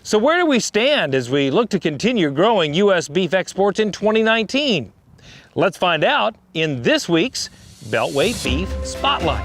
So where do we stand as we look to continue growing U.S. beef exports in 2019? Let's find out in this week's Beltway Beef Spotlight.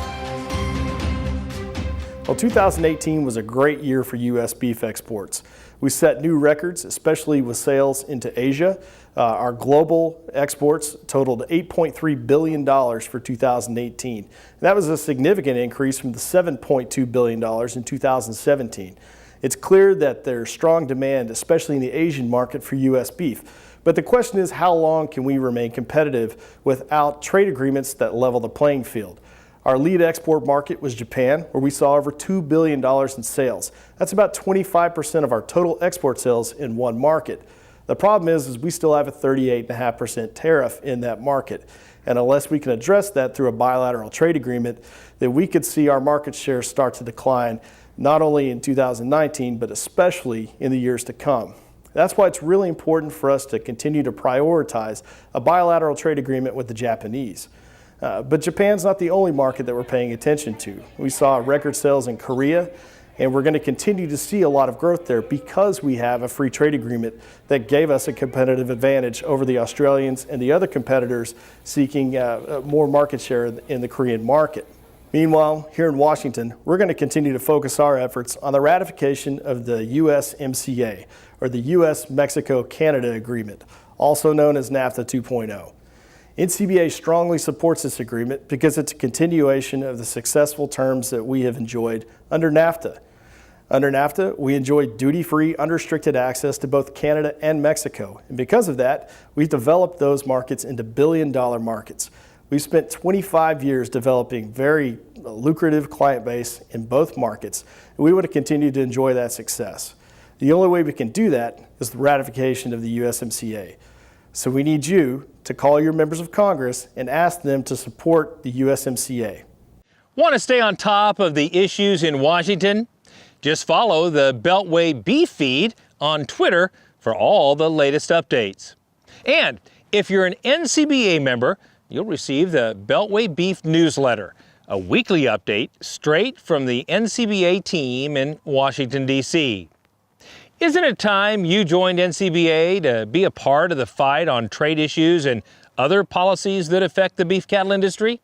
Well, 2018 was a great year for U.S. beef exports. We set new records, especially with sales into Asia. Our global exports totaled $8.3 billion for 2018. That was a significant increase from the $7.2 billion in 2017. It's clear that there's strong demand, especially in the Asian market, for U.S. beef. But the question is, how long can we remain competitive without trade agreements that level the playing field? Our lead export market was Japan, where we saw over $2 billion in sales. That's about 25% of our total export sales in one market. The problem is we still have a 38.5% tariff in that market. And unless we can address that through a bilateral trade agreement, then we could see our market share start to decline, not only in 2019, but especially in the years to come. That's why it's really important for us to continue to prioritize a bilateral trade agreement with the Japanese. But Japan's not the only market that we're paying attention to. We saw record sales in Korea, and we're going to continue to see a lot of growth there because we have a free trade agreement that gave us a competitive advantage over the Australians and the other competitors seeking more market share in the Korean market. Meanwhile, here in Washington, we're going to continue to focus our efforts on the ratification of the USMCA, or the U.S.-Mexico-Canada Agreement, also known as NAFTA 2.0. NCBA strongly supports this agreement because it's a continuation of the successful terms that we have enjoyed under NAFTA. Under NAFTA, we enjoy duty-free, unrestricted access to both Canada and Mexico. And because of that, we've developed those markets into billion-dollar markets. We've spent 25 years developing very lucrative client base in both markets, and we want to continue to enjoy that success. The only way we can do that is the ratification of the USMCA. So we need you to call your members of Congress and ask them to support the USMCA. Want to stay on top of the issues in Washington? Just follow the Beltway Beef feed on Twitter for all the latest updates. And if you're an NCBA member, you'll receive the Beltway Beef newsletter, a weekly update straight from the NCBA team in Washington, D.C. Isn't it time you joined NCBA to be a part of the fight on trade issues and other policies that affect the beef cattle industry?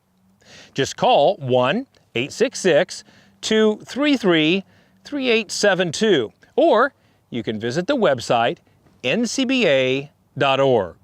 Just call 1-866-233-3872, or you can visit the website ncba.org.